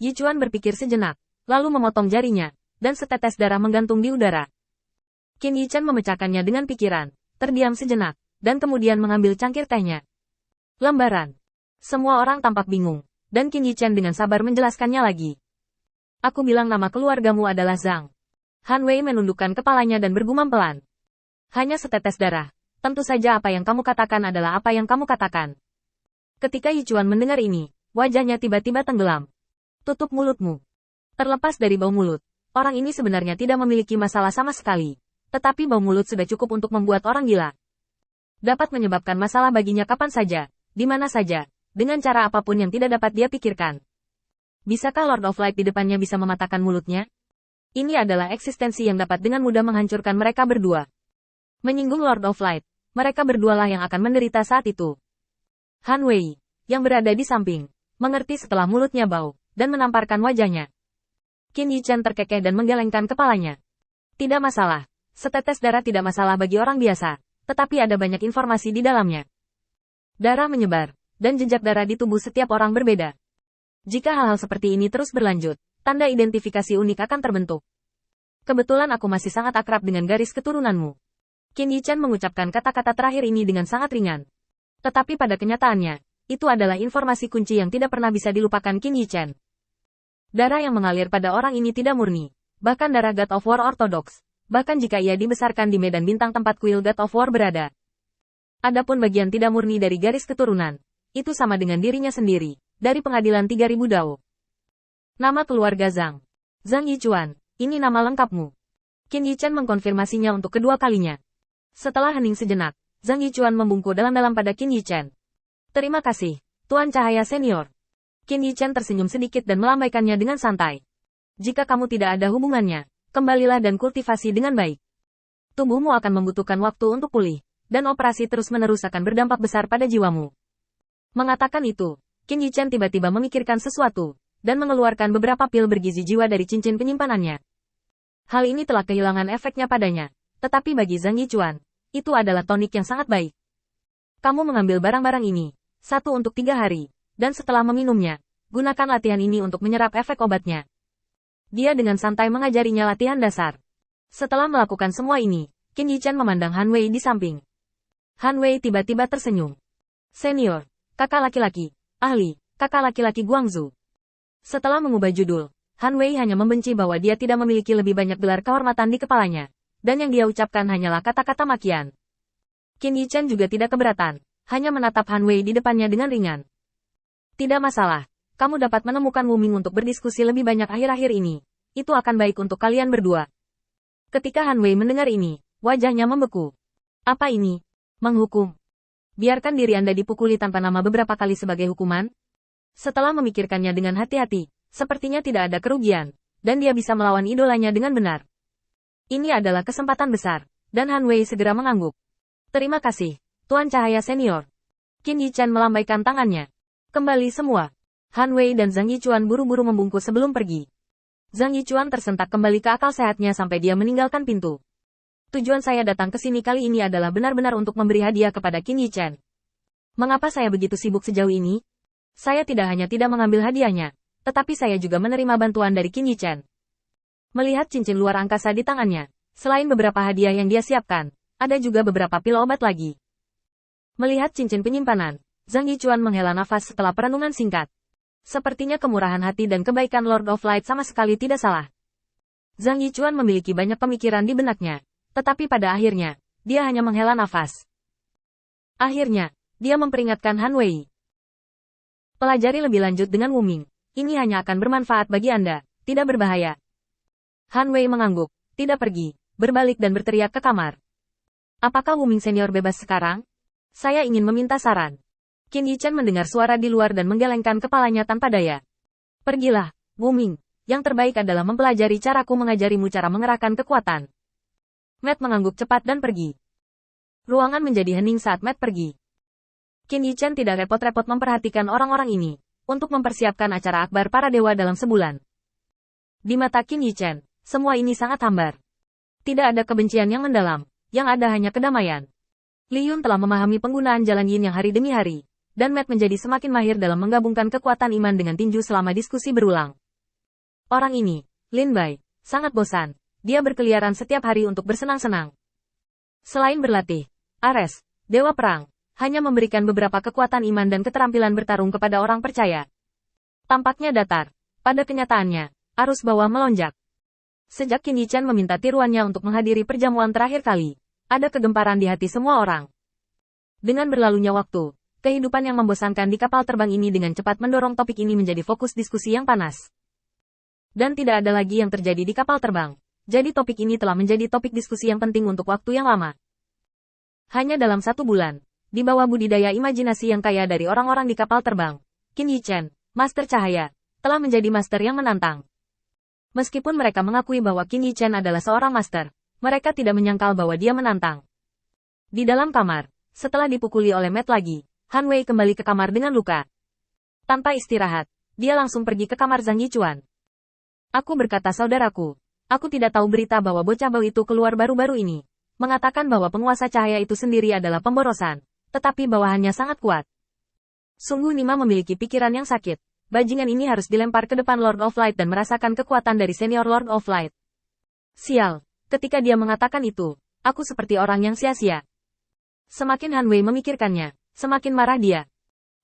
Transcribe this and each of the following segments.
Yichuan berpikir sejenak, lalu memotong jarinya, dan setetes darah menggantung di udara. Qin Yichen memecahkannya dengan pikiran, terdiam sejenak, dan kemudian mengambil cangkir tehnya. Lembaran. Semua orang tampak bingung, dan Qin Yichen dengan sabar menjelaskannya lagi. Aku bilang nama keluargamu adalah Zhang. Han Wei menundukkan kepalanya dan bergumam pelan. Hanya setetes darah. Tentu saja apa yang kamu katakan adalah apa yang kamu katakan. Ketika Yichuan mendengar ini, wajahnya tiba-tiba tenggelam. Tutup mulutmu. Terlepas dari bau mulut, orang ini sebenarnya tidak memiliki masalah sama sekali. Tetapi bau mulut sudah cukup untuk membuat orang gila. Dapat menyebabkan masalah baginya kapan saja, di mana saja, dengan cara apapun yang tidak dapat dia pikirkan. Bisakah Lord of Light di depannya bisa mematahkan mulutnya? Ini adalah eksistensi yang dapat dengan mudah menghancurkan mereka berdua. Menyinggung Lord of Light, mereka berdualah yang akan menderita saat itu. Han Wei, yang berada di samping, mengerti setelah mulutnya bau, dan menamparkan wajahnya. Qin Yichen terkekeh dan menggelengkan kepalanya. Tidak masalah, setetes darah tidak masalah bagi orang biasa, tetapi ada banyak informasi di dalamnya. Darah menyebar, dan jejak darah di tubuh setiap orang berbeda. Jika hal-hal seperti ini terus berlanjut, tanda identifikasi unik akan terbentuk. Kebetulan aku masih sangat akrab dengan garis keturunanmu. Qin Yichen mengucapkan kata-kata terakhir ini dengan sangat ringan. Tetapi pada kenyataannya, itu adalah informasi kunci yang tidak pernah bisa dilupakan Qin Yichen. Darah yang mengalir pada orang ini tidak murni, bahkan darah God of War ortodoks, bahkan jika ia dibesarkan di medan bintang tempat kuil God of War berada. Adapun bagian tidak murni dari garis keturunan, itu sama dengan dirinya sendiri. Dari pengadilan 3000 Dao. Nama keluarga Zhang. Zhang Yichuan, ini nama lengkapmu. Qin Yichen mengkonfirmasinya untuk kedua kalinya. Setelah hening sejenak, Zhang Yichuan membungkuk dalam-dalam pada Qin Yichen. Terima kasih, Tuan Cahaya Senior. Qin Yichen tersenyum sedikit dan melambaikannya dengan santai. Jika kamu tidak ada hubungannya, kembalilah dan kultivasi dengan baik. Tubuhmu akan membutuhkan waktu untuk pulih, dan operasi terus-menerus akan berdampak besar pada jiwamu. Mengatakan itu, Qin Yichen tiba-tiba memikirkan sesuatu, dan mengeluarkan beberapa pil bergizi jiwa dari cincin penyimpanannya. Hal ini telah kehilangan efeknya padanya, tetapi bagi Zhang Yichuan, itu adalah tonik yang sangat baik. Kamu mengambil barang-barang ini, satu untuk 3 hari, dan setelah meminumnya, gunakan latihan ini untuk menyerap efek obatnya. Dia dengan santai mengajarinya latihan dasar. Setelah melakukan semua ini, Qin Yichen memandang Han Wei di samping. Han Wei tiba-tiba tersenyum. Senior, kakak laki-laki. Ahli, kakak laki-laki Guangzhou. Setelah mengubah judul, Han Wei hanya membenci bahwa dia tidak memiliki lebih banyak gelar kehormatan di kepalanya, dan yang dia ucapkan hanyalah kata-kata makian. Qin Yichen juga tidak keberatan, hanya menatap Han Wei di depannya dengan ringan. Tidak masalah, kamu dapat menemukan Wu Ming untuk berdiskusi lebih banyak akhir-akhir ini. Itu akan baik untuk kalian berdua. Ketika Han Wei mendengar ini, wajahnya membeku. Apa ini? Menghukum? Biarkan diri Anda dipukuli tanpa nama beberapa kali sebagai hukuman? Setelah memikirkannya dengan hati-hati, sepertinya tidak ada kerugian, dan dia bisa melawan idolanya dengan benar. Ini adalah kesempatan besar, dan Han Wei segera mengangguk. Terima kasih, Tuan Cahaya Senior. Qin Yichen melambaikan tangannya. Kembali semua. Han Wei dan Zhang Yichuan buru-buru membungkuk sebelum pergi. Zhang Yichuan tersentak kembali ke akal sehatnya sampai dia meninggalkan pintu. Tujuan saya datang ke sini kali ini adalah benar-benar untuk memberi hadiah kepada Qin Yichen. Mengapa saya begitu sibuk sejauh ini? Saya tidak hanya tidak mengambil hadiahnya, tetapi saya juga menerima bantuan dari Qin Yichen. Melihat cincin luar angkasa di tangannya, selain beberapa hadiah yang dia siapkan, ada juga beberapa pil obat lagi. Melihat cincin penyimpanan, Zhang Yichuan menghela nafas setelah perenungan singkat. Sepertinya kemurahan hati dan kebaikan Lord of Light sama sekali tidak salah. Zhang Yichuan memiliki banyak pemikiran di benaknya. Tetapi pada akhirnya, dia hanya menghela nafas. Akhirnya, dia memperingatkan Han Wei. Pelajari lebih lanjut dengan Wu Ming. Ini hanya akan bermanfaat bagi Anda, tidak berbahaya. Han Wei mengangguk, tidak pergi, berbalik dan berteriak ke kamar. Apakah Wu Ming senior bebas sekarang? Saya ingin meminta saran. Qin Yichen mendengar suara di luar dan menggelengkan kepalanya tanpa daya. Pergilah, Wu Ming. Yang terbaik adalah mempelajari caraku mengajarimu cara mengerahkan kekuatan. Matt mengangguk cepat dan pergi. Ruangan menjadi hening saat Matt pergi. Qin Yichen tidak repot-repot memperhatikan orang-orang ini, untuk mempersiapkan acara akbar para dewa dalam sebulan. Di mata Qin Yichen, semua ini sangat hambar. Tidak ada kebencian yang mendalam, yang ada hanya kedamaian. Li Yun telah memahami penggunaan jalan yin yang hari demi hari, dan Matt menjadi semakin mahir dalam menggabungkan kekuatan iman dengan tinju selama diskusi berulang. Orang ini, Lin Bai, sangat bosan. Dia berkeliaran setiap hari untuk bersenang-senang. Selain berlatih, Ares, Dewa Perang, hanya memberikan beberapa kekuatan iman dan keterampilan bertarung kepada orang percaya. Tampaknya datar. Pada kenyataannya, arus bawah melonjak. Sejak Qin Yichan meminta tiruannya untuk menghadiri perjamuan terakhir kali, ada kegemparan di hati semua orang. Dengan berlalunya waktu, kehidupan yang membosankan di kapal terbang ini dengan cepat mendorong topik ini menjadi fokus diskusi yang panas. Dan tidak ada lagi yang terjadi di kapal terbang. Jadi topik ini telah menjadi topik diskusi yang penting untuk waktu yang lama. Hanya dalam 1 bulan, di bawah budidaya imajinasi yang kaya dari orang-orang di kapal terbang, Qin Yichan, Master Cahaya, telah menjadi master yang menantang. Meskipun mereka mengakui bahwa Qin Yichan adalah seorang master, mereka tidak menyangkal bahwa dia menantang. Di dalam kamar, setelah dipukuli oleh Matt lagi, Han Wei kembali ke kamar dengan luka. Tanpa istirahat, dia langsung pergi ke kamar Zhang Yichuan. Aku berkata saudaraku, aku tidak tahu berita bahwa bocah bau itu keluar baru-baru ini. Mengatakan bahwa penguasa cahaya itu sendiri adalah pemborosan, tetapi bawahannya sangat kuat. Sungguh Nima memiliki pikiran yang sakit. Bajingan ini harus dilempar ke depan Lord of Light dan merasakan kekuatan dari senior Lord of Light. Sial, ketika dia mengatakan itu, aku seperti orang yang sia-sia. Semakin Han Wei memikirkannya, semakin marah dia.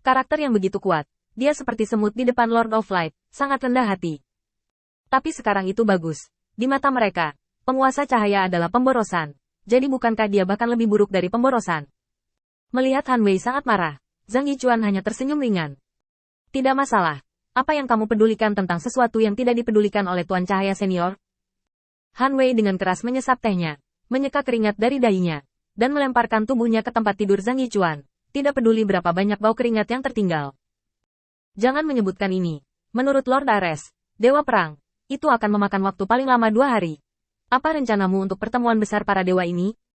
Karakter yang begitu kuat, dia seperti semut di depan Lord of Light, sangat rendah hati. Tapi sekarang itu bagus. Di mata mereka, penguasa cahaya adalah pemborosan. Jadi bukankah dia bahkan lebih buruk dari pemborosan? Melihat Han Wei sangat marah, Zhang Yichuan hanya tersenyum ringan. Tidak masalah. Apa yang kamu pedulikan tentang sesuatu yang tidak dipedulikan oleh Tuan Cahaya Senior? Han Wei dengan keras menyesap tehnya, menyeka keringat dari dahinya, dan melemparkan tubuhnya ke tempat tidur Zhang Yichuan, tidak peduli berapa banyak bau keringat yang tertinggal. Jangan menyebutkan ini. Menurut Lord Ares, Dewa Perang, itu akan memakan waktu paling lama 2 hari. Apa rencanamu untuk pertemuan besar para dewa ini?